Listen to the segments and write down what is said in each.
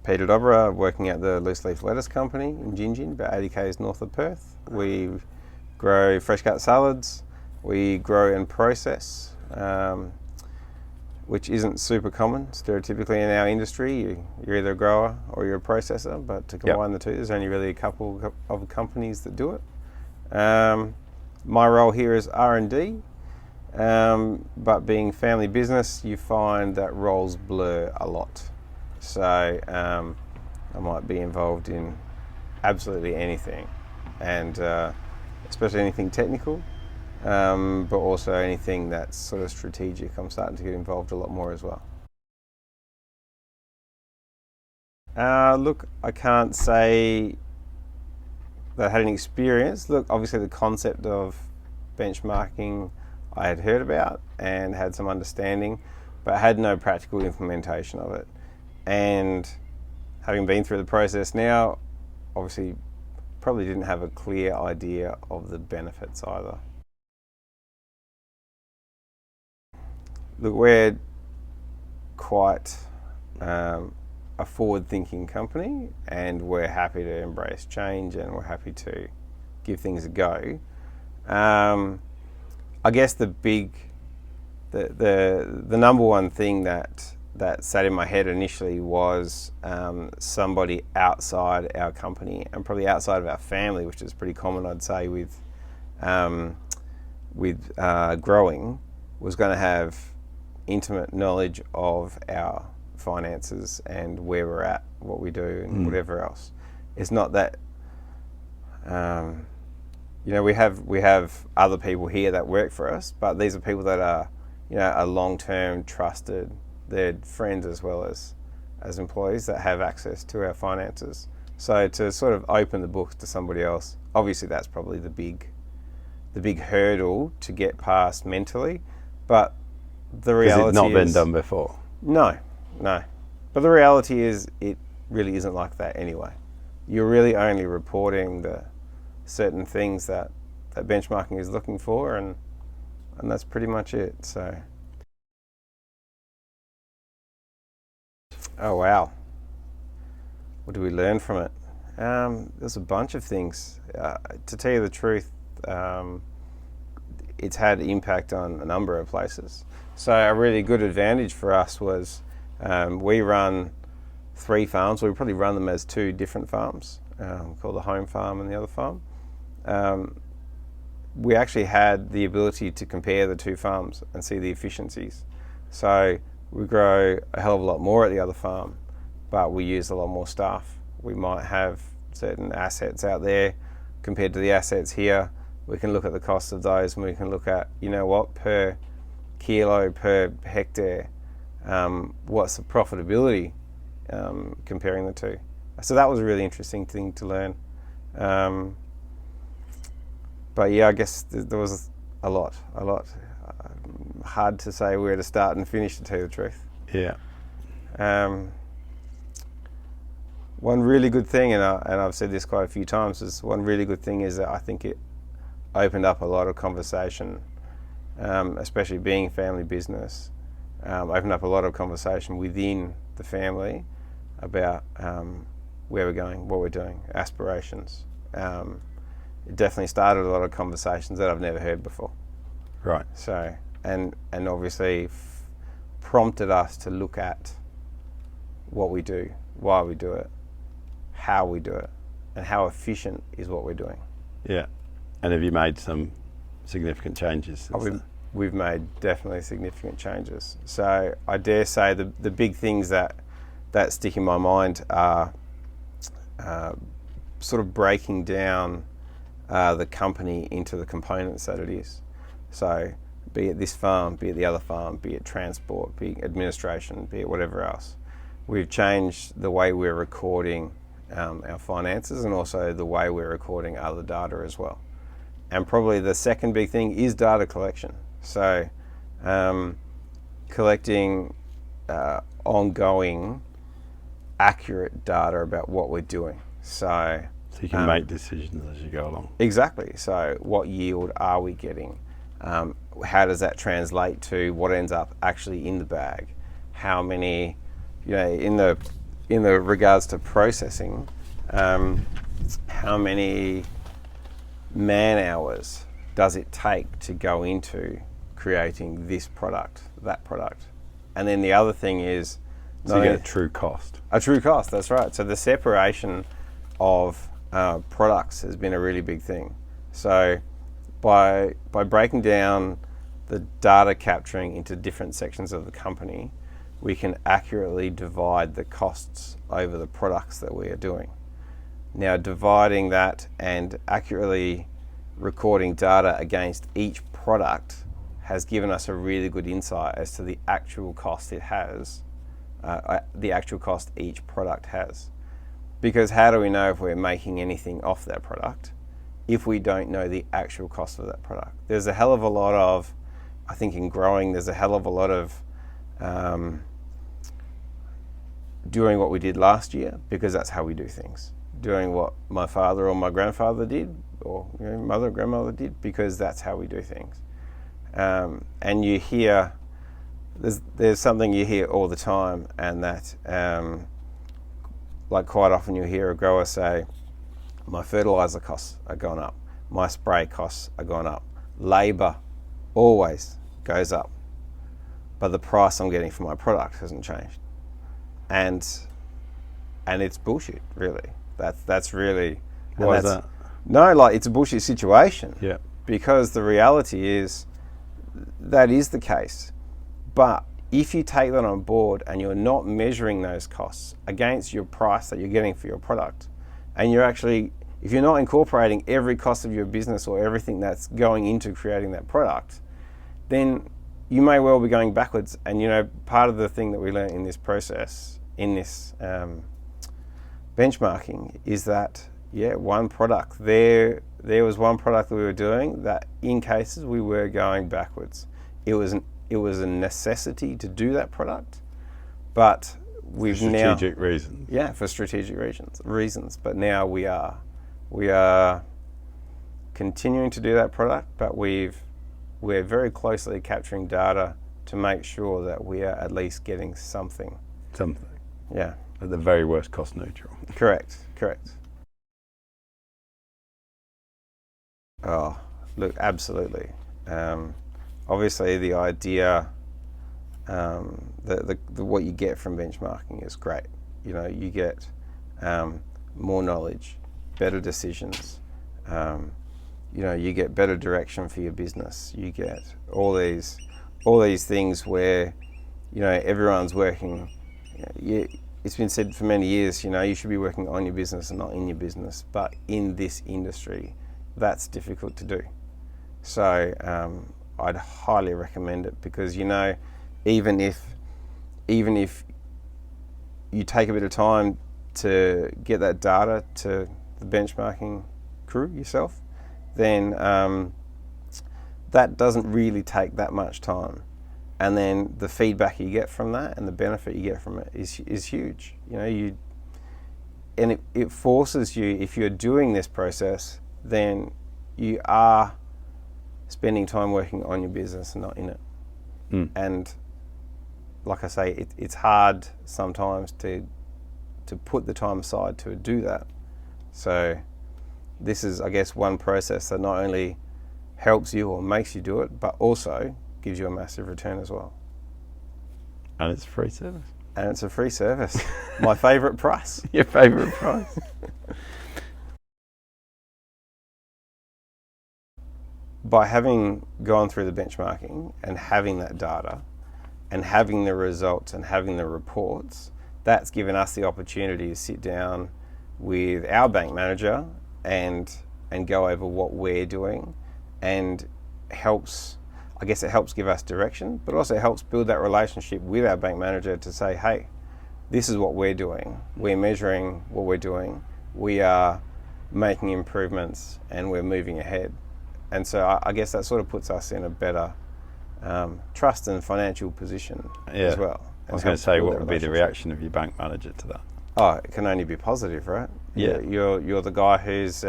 Peter Dobra, working at the Loose Leaf Lettuce Company in Gingin, about 80 k's north of Perth. We grow fresh cut salads. We grow and process, which isn't super common stereotypically in our industry. You're either a grower or you're a processor, but to combine the two, there's only really a couple of companies that do it. My role here is R&D, but being family business, you find that roles blur a lot. So I might be involved in absolutely anything, and especially anything technical, but also anything that's sort of strategic. I'm starting to get involved a lot more as well. Look, I can't say that I had any experience. Look, obviously the concept of benchmarking I had heard about and had some understanding, but I had no practical implementation of it. And having been through the process now, obviously probably didn't have a clear idea of the benefits either. Look, we're quite a forward-thinking company, and we're happy to embrace change, and we're happy to give things a go. I guess the number one thing that sat in my head initially was somebody outside our company, and probably outside of our family, which is pretty common, I'd say, with growing, was going to have intimate knowledge of our finances and where we're at, what we do, and whatever else. It's not that we have other people here that work for us, but these are people that are are long-term trusted. They're friends as well as employees that have access to our finances. So to sort of open the books to somebody else, obviously that's probably the big hurdle to get past mentally, but the reality is... Has it not been done before? No. But the reality is it really isn't like that anyway. You're really only reporting the certain things that benchmarking is looking for, and that's pretty much it. So, oh wow, what do we learn from it? There's a bunch of things. To tell you the truth, it's had impact on a number of places. So a really good advantage for us was we run 3 farms. We probably run them as 2 different farms, called the home farm and the other farm. We actually had the ability to compare the 2 farms and see the efficiencies. So we grow a hell of a lot more at the other farm, but we use a lot more staff. We might have certain assets out there compared to the assets here. We can look at the cost of those, and we can look at, per kilo, per hectare, what's the profitability comparing the 2. So that was a really interesting thing to learn. But yeah, I guess there was a lot. Hard to say where to start and finish, to tell you the truth. Yeah. One really good thing, and I've said this quite a few times, is one really good thing is that I think it opened up a lot of conversation, especially being family business, opened up a lot of conversation within the family about where we're going, what we're doing, aspirations. It definitely started a lot of conversations that I've never heard before. Right. So, and obviously prompted us to look at what we do, why we do it, how we do it, and how efficient is what we're doing. Yeah. And have you made some significant changes since then? We've made definitely significant changes. So I dare say the big things that stick in my mind are sort of breaking down the company into the components that it is. So be it this farm, be it the other farm, be it transport, be it administration, be it whatever else. We've changed the way we're recording our finances, and also the way we're recording other data as well. And probably the second big thing is data collection. So collecting ongoing accurate data about what we're doing. So you can make decisions as you go along. Exactly. So what yield are we getting? How does that translate to what ends up actually in the bag? How many, in the in the regards to processing, how many man hours does it take to go into creating this product, that product? And then the other thing is, so you get a true cost. A true cost, that's right. So the separation of products has been a really big thing. So by breaking down the data capturing into different sections of the company, we can accurately divide the costs over the products that we are doing. Now, dividing that and accurately recording data against each product has given us a really good insight as to the actual cost it has, the actual cost each product has. Because how do we know if we're making anything off that product if we don't know the actual cost of that product? There's a hell of a lot of, I think in growing, there's a hell of a lot of doing what we did last year because that's how we do things. Doing what my father or my grandfather did, or mother or grandmother did, because that's how we do things. And you hear, there's something you hear all the time, and that, like quite often you hear a grower say, my fertilizer costs are going up, my spray costs are going up, labour always goes up, but the price I'm getting for my product hasn't changed. And it's bullshit, really. That's really... Why is that? No, like, it's a bullshit situation. Yeah. Because the reality is that is the case. But if you take that on board and you're not measuring those costs against your price that you're getting for your product, and you're actually, if you're not incorporating every cost of your business or everything that's going into creating that product, then you may well be going backwards. And part of the thing that we learned in this process, in this benchmarking, is that one product, there was one product that we were doing that in cases we were going backwards. It was a necessity to do that product, but we've for strategic reasons. Yeah, for strategic reasons. But now we are continuing to do that product, but we're very closely capturing data to make sure that we are at least getting something. Something. Yeah. At the very worst, cost neutral. Correct. Oh, look, absolutely. Obviously, the idea, the what you get from benchmarking is great. You get more knowledge, better decisions. You get better direction for your business. You get all these things where everyone's working. It's been said for many years, you should be working on your business and not in your business. But in this industry, that's difficult to do. So I'd highly recommend it, because even if you take a bit of time to get that data to the benchmarking crew yourself, then that doesn't really take that much time. And then the feedback you get from that and the benefit you get from it is huge. And it forces you, if you're doing this process, then you are spending time working on your business and not in it. And like I say, it's hard sometimes to put the time aside to do that. So this is, I guess, one process that not only helps you or makes you do it, but also gives you a massive return as well. And it's a free service. My favourite price. Your favourite price. By having gone through the benchmarking and having that data and having the results and having the reports, that's given us the opportunity to sit down with our bank manager and go over what we're doing, and it helps give us direction, but also helps build that relationship with our bank manager to say, hey, this is what we're doing. We're measuring what we're doing. We are making improvements and we're moving ahead. And so I guess that sort of puts us in a better trust and financial position as well. I was going to say, what would be the reaction of your bank manager to that? Oh, it can only be positive, right? Yeah. You're the guy who's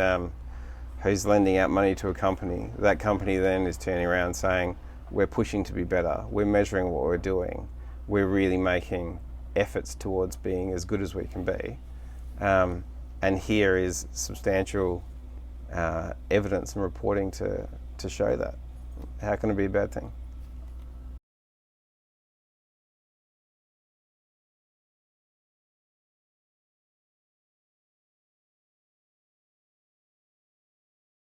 lending out money to a company. That company then is turning around saying, we're pushing to be better. We're measuring what we're doing. We're really making efforts towards being as good as we can be. And here is substantial evidence and reporting to show that. How can it be a bad thing?